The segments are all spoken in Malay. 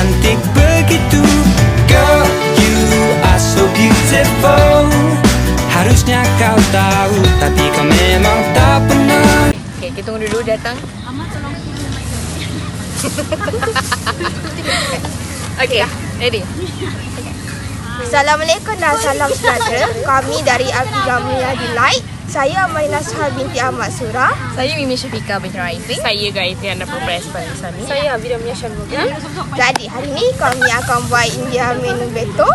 cantik begitu. Girl, you are so beautiful. Harusnya kau tahu, tapi kau memang tak pernah. Okay, kita tunggu dulu datang. Okay, ready? Assalamualaikum dan salam sejahtera. Kami dari Al-Jamia Delight. Saya Amalina Shah binti Ahmad Surah. Saya Mimi Syafiqah binti Raifing. Saya Gayatri Anda Progress Sami. Saya Abida Mia Shanmuga. Jadi hari ni kami akan buat India menu beto.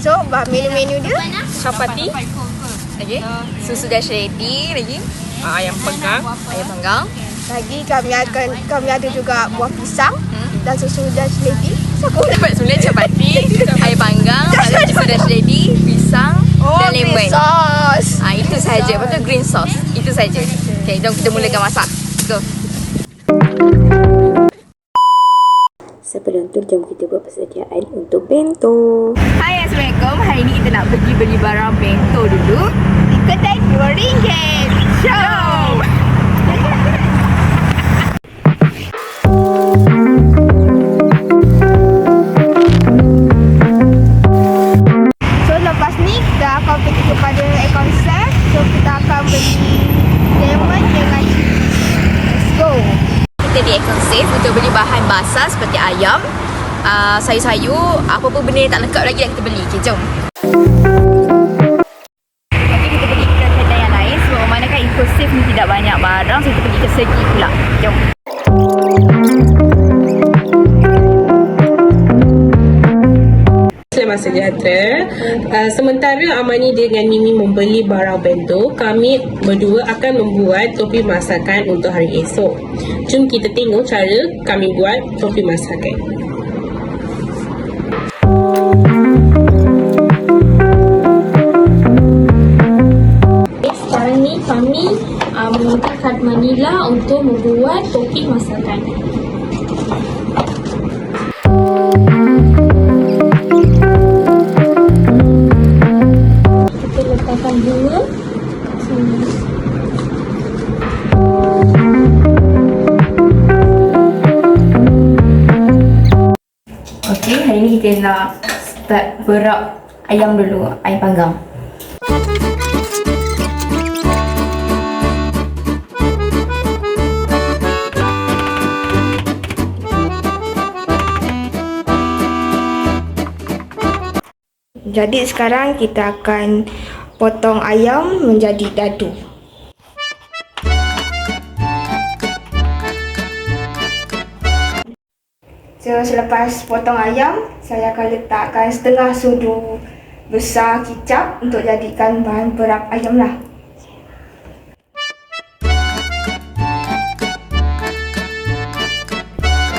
So menu-menu dia Chapati, Okay, susu dah ready lagi. ayam panggang, Ayam panggang. lagi kami ada juga buah pisang dan susu dan ready. Dapat sebenarnya chapati, ayam panggang, susu dah ready, pisang dan lemon. Sauce. Itu sahaja. Lepas tu green sauce. Itu sahaja. Okay, jom kita mulakan masak. Go. Sebelum tu, jom kita buat persediaan untuk bento. Hai, Assalamualaikum. Hari ni kita nak pergi beli barang bento dulu Di kedai RM2. Jom! So lepas ni kita akan pergi kepada Econsep. So kita akan beli lemon dengan cheese. Let's go. Kita di Action Safe untuk beli bahan basah seperti ayam, sayur-sayur, apa-apa benda yang tak lengkap lagi yang kita beli. Okay, jom. Okay, kita pergi ke kedai yang lain sebab memandangkan Eco Safe ni tidak banyak barang, so kita pergi ke Segi pula. Jom. Selamat sejahtera. Sementara Amani dengan Mimi membeli barang bento, kami berdua akan membuat topi masakan untuk hari esok. Jom kita tengok cara kami buat topi masakan. Sekarang ni kami menggunakan kad Manila untuk membuat topi masakan. Kita letakkan bunga. Okay, hari ni kita nak start berap ayam dulu, ayam panggang. Jadi sekarang kita akan potong ayam menjadi dadu. So selepas potong ayam, saya akan letakkan setengah sudu besar kicap untuk jadikan bahan berap ayam lah.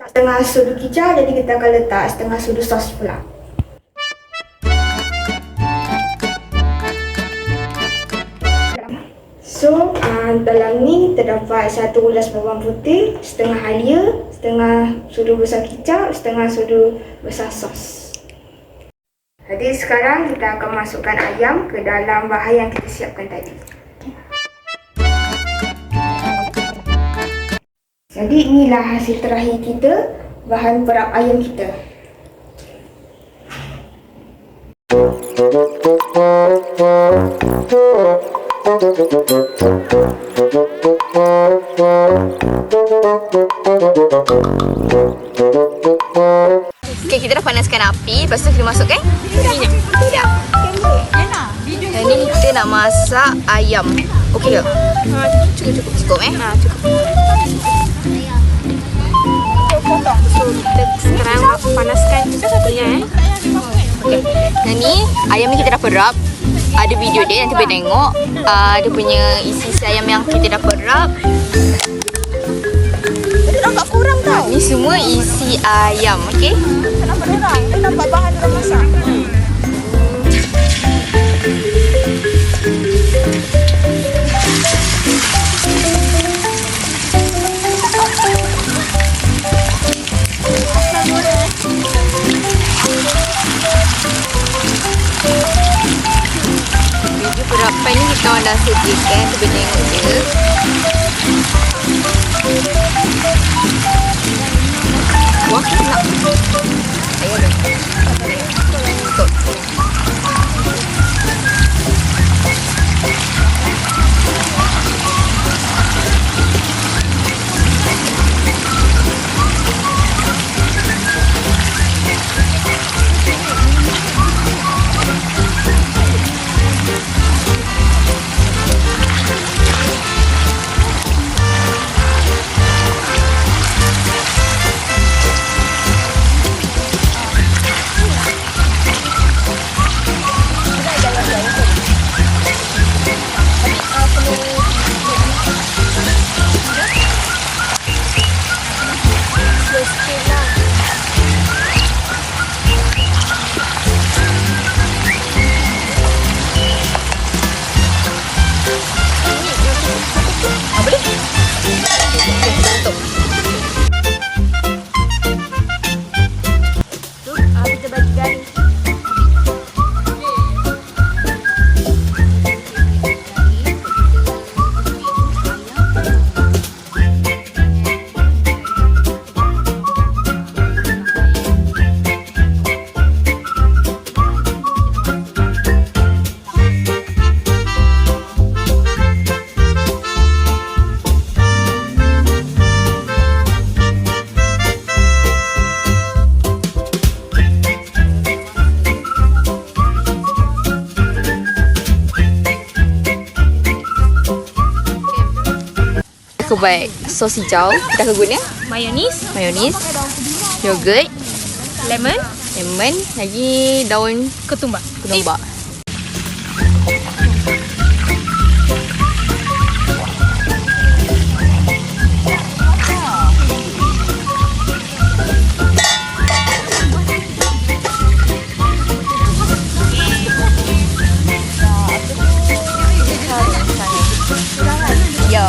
Setengah sudu kicap, jadi kita akan letak setengah sudu sos pula. So, dalam ni terdapat satu ulas bawang putih, setengah halia, setengah sudu besar kicap, setengah sudu besar sos. Jadi sekarang kita akan masukkan ayam ke dalam bahan yang kita siapkan tadi. Jadi inilah hasil terakhir kita, bahan berap ayam kita. Okay, kita dah panaskan api. Lepas tu kita masukkan minyak. Tidak. Dan ni kita nak masak ayam. Okey ke? Cukup eh? Potong. So kita sekarang panaskan minyak. Okay. Dan ni ayam ni kita dah perap. Ada video dia, nanti boleh tengok. Dia punya isi ayam yang kita dah perap. Nampak kurang tau. Ni semua isi ayam, okey? Nampak kurang. Nampak bahan orang masak. Video perapan ni kita orang dah sediakan, kita boleh tengok dia. Wah, nak. buat sos hijau. Kita akan guna Mayonis, yogurt, lemon, lagi daun ketumbar. ketumbar. Ya.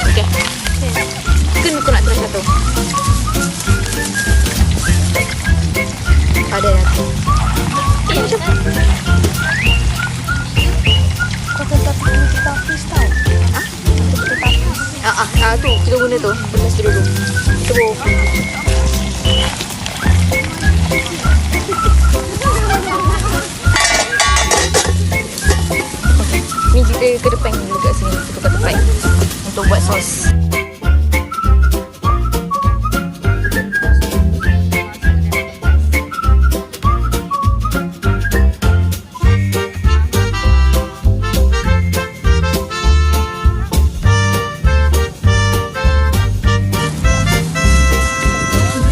Okey. Kau nak try satu. Ada nanti. Tu kita guna tu. Panas dulu. Kita ni kita ke depan dulu kat sini. Kita ke depan untuk buat sos.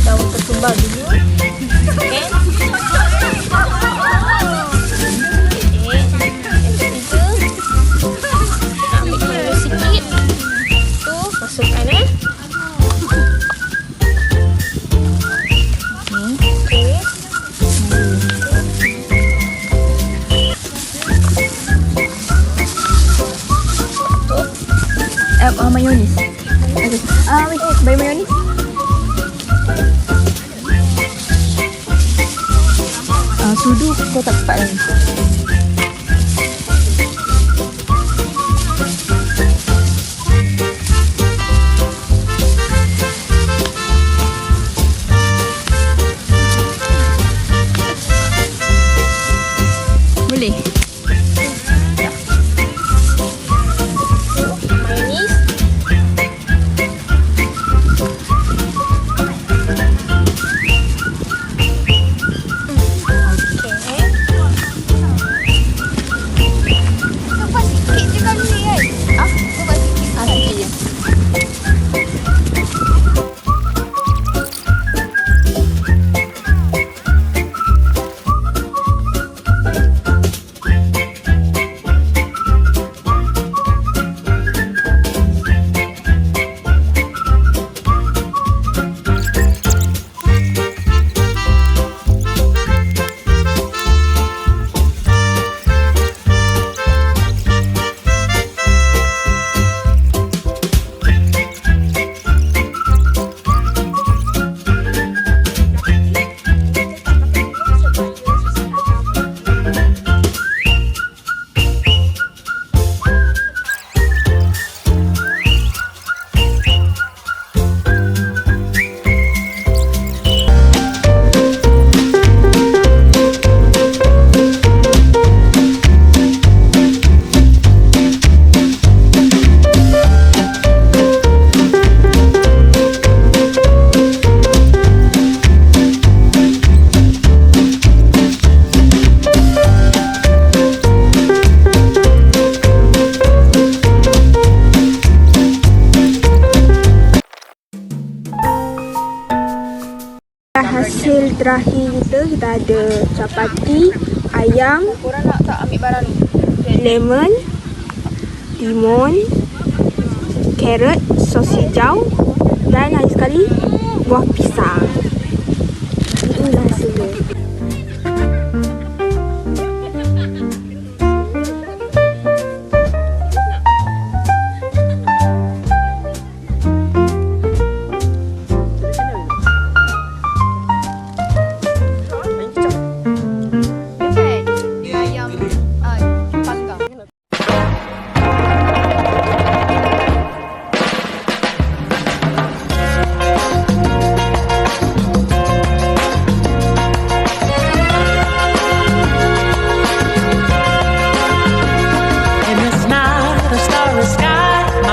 Daun ketumbar dulu. Okey. Masukkan mayonis. Okay. Bagi mayonis. Sudu kau tak cepat lagi. Boleh. Mayonis. Hasil terakhir kita ada capati, ayam, Korang nak tak ambil barang ni? lemon, timun, carrot, sos hijau dan lagi sekali buah pisang. Itulah hasilnya.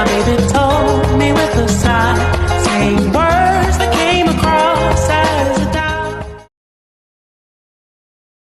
Baby told me with a sigh, saying,